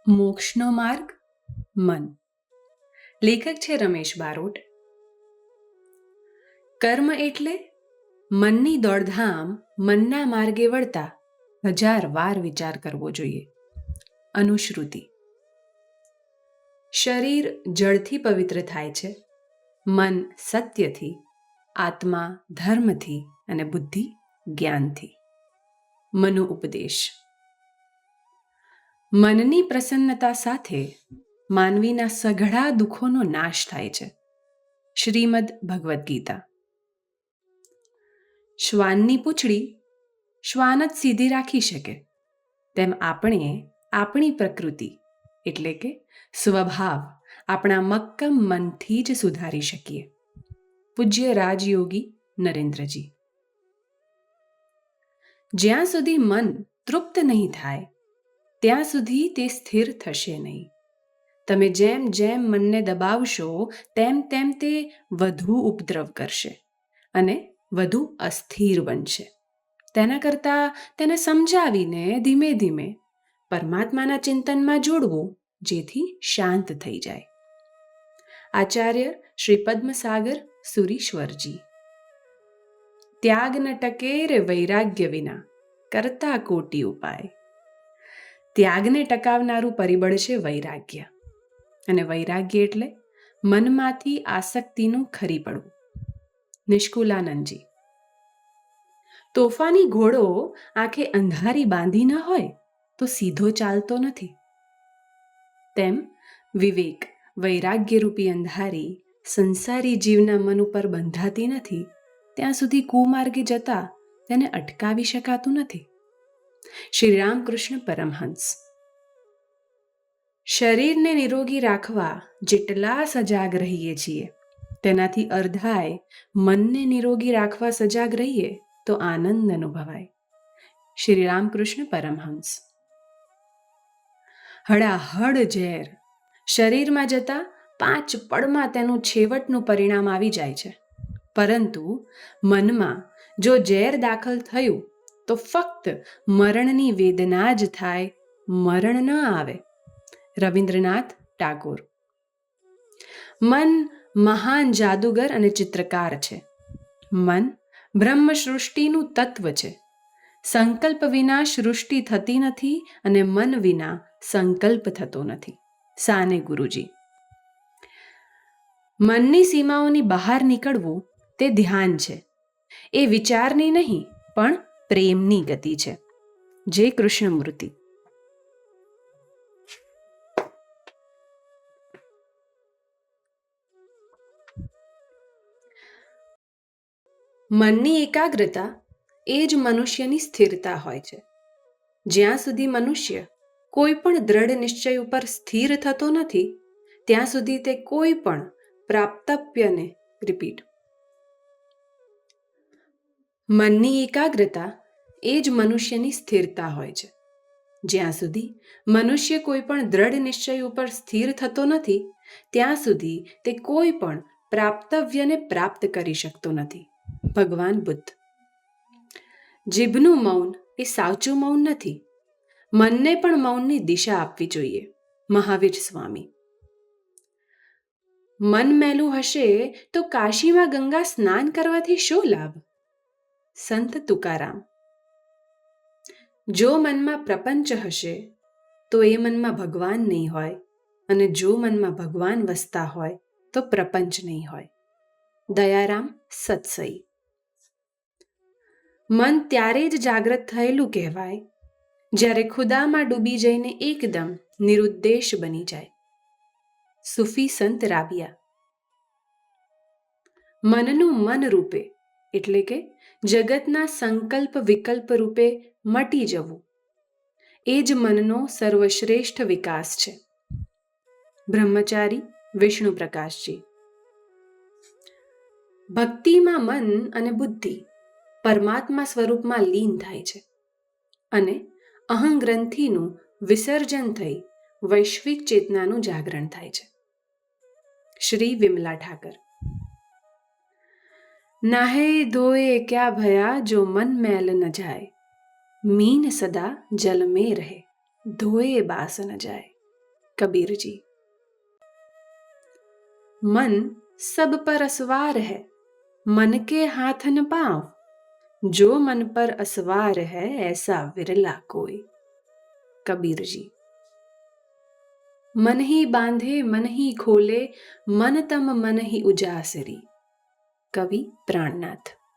મોક્ષનો માર્ગ મન. લેખક છે રમેશ બારોટ. કર્મ એટલે મનની દોડધામ, મનના માર્ગે વળતા 1000 વાર વિચાર કરવો જોઈએ. અનુશ્રુતિ. શરીર જળથી પવિત્ર થાય છે, મન સત્યથી, આત્મા ધર્મથી અને બુદ્ધિ જ્ઞાનથી. મનુ ઉપદેશ. મનની પ્રસન્નતા સાથે માનવીના સઘળા દુઃખોનો નાશ થાય છે. શ્રીમદ ભગવદ્ ગીતા. શ્વાનની પૂંછડી શ્વાન જ સીધી રાખી શકે, તેમ આપણે આપણી પ્રકૃતિ એટલે કે સ્વભાવ આપણા મક્કમ મનથી જ સુધારી શકીએ. પૂજ્ય રાજયોગી નરેન્દ્રજી. જ્યાં સુધી મન તૃપ્ત નહીં થાય ત્યાં સુધી તે સ્થિર થશે નહીં. તમે જેમ જેમ મનને દબાવશો તેમ તેમ તે વધુ ઉપદ્રવ કરશે અને વધુ અસ્થિર બનશે. તેના કરતાં તેને સમજાવીને ધીમે ધીમે પરમાત્માના ચિંતનમાં જોડવું, જેથી શાંત થઈ જાય. આચાર્ય શ્રી પદ્મસાગર સુરીશ્વરજી. ત્યાગ ન ટકે રે વૈરાગ્ય વિના, કરતા કોટી ઉપાય. ત્યાગને ટકાવનારું પરિબળ છે વૈરાગ્ય. અને વૈરાગ્ય એટલે મનમાંથી આસક્તિનું ખરી પડવું. નિષ્કુલાનંદજી. તોફાની ઘોડો આંખે અંધારી બાંધી ન હોય તો સીધો ચાલતો નથી. તેમ વિવેક વૈરાગ્યરૂપી અંધારી સંસારી જીવના મન ઉપર બંધાતી નથી ત્યાં સુધી કુમાર્ગે જતા તેને અટકાવી શકાતું નથી. શ્રી રામકૃષ્ણ પરમહંસ. શરીરને નિરોગી રાખવા જેટલા સજાગ રહીએ છીએ તેનાથી અર્ધાય મનને નિરોગી રાખવા સજાગ રહીએ તો આનંદ અનુભવાય. શ્રી રામકૃષ્ણ પરમહંસ. હળાહળ ઝેર શરીરમાં જતા 5 પળમાં તેનું છેવટનું પરિણામ આવી જાય છે, પરંતુ મનમાં જો ઝેર દાખલ થયું તો ફક્ત મરણની વેદના જ થાય, મરણ ન આવે. રવિન્દ્રનાથ ટાગોર. મન મહાન જાદુગર અને ચિત્રકાર છે. મન બ્રહ્મ સૃષ્ટિનું તત્વ છે. સંકલ્પ વિના સૃષ્ટિ થતી નથી અને મન વિના સંકલ્પ થતો નથી. સાને ગુરુજી. મનની સીમાઓની બહાર નીકળવું તે ધ્યાન છે. એ વિચારની નહીં પણ પ્રેમની ગતિ છે. જે કૃષ્ણમૂર્તિ. મનની એકાગ્રતા એ જ મનુષ્યની સ્થિરતા હોય છે. જ્યાં સુધી મનુષ્ય કોઈ પણ દ્રઢ નિશ્ચય ઉપર સ્થિર થતો નથી ત્યાં સુધી તે કોઈ પણ પ્રાપ્તવ્યને મનની એકાગ્રતા એ જ મનુષ્યની સ્થિરતા હોય છે. જ્યાં સુધી મનુષ્ય કોઈ પણ દ્રઢ નિશ્ચય ઉપર સ્થિર થતો નથી ત્યાં સુધી તે કોઈ પણ પ્રાપ્તવ્યને પ્રાપ્ત કરી શકતો નથી. ભગવાન બુદ્ધ. જીભનું મૌન એ સાચું મૌન નથી. મનને પણ મૌનની દિશા આપવી જોઈએ. મહાવીર સ્વામી. મન મેલું હશે તો કાશીમાં ગંગા સ્નાન કરવાથી શું લાભ? સંત તુકારામ. જો મનમાં પ્રપંચ હશે તો એ મનમાં ભગવાન નહીં હોય, અને જો મનમાં ભગવાન વસતા હોય તો પ્રપંચ નહીં હોય. દયારામ સત્સઈ. મન ત્યારે જ જાગ્રત થયેલું કહેવાય જ્યારે ખુદામાં ડૂબી જઈને એકદમ નિરુદ્દેશ બની જાય. સૂફી સંત રાબિયા. મનનું મન રૂપે એટલે કે જગતના સંકલ્પ વિકલ્પ રૂપે મટી જવું એ જ મનનો સર્વશ્રેષ્ઠ વિકાસ છે. બ્રહ્મચારી વિષ્ણુ પ્રકાશજી. ભક્તિમાં મન અને બુદ્ધિ પરમાત્મા સ્વરૂપમાં લીન થાય છે અને અહંગ્રંથિનું વિસર્જન થઈ વૈશ્વિક ચેતનાનું જાગરણ થાય છે. શ્રી વિમલા ઠાકર. નાહે ધોએ ક્યા ભયા જો મન મેલ ન જાય, મીન સદા જલ में રહે ધોએ બાસ ન જાય. कबीर जी। मन सब पर असवार है, मन के हाथ न पाँव, जो मन पर असवार है ऐसा विरला कोई। कबीर जी। मन ही बांधे मन ही खोले, मन तम मन ही उजासरी। कवि प्राणनाथ।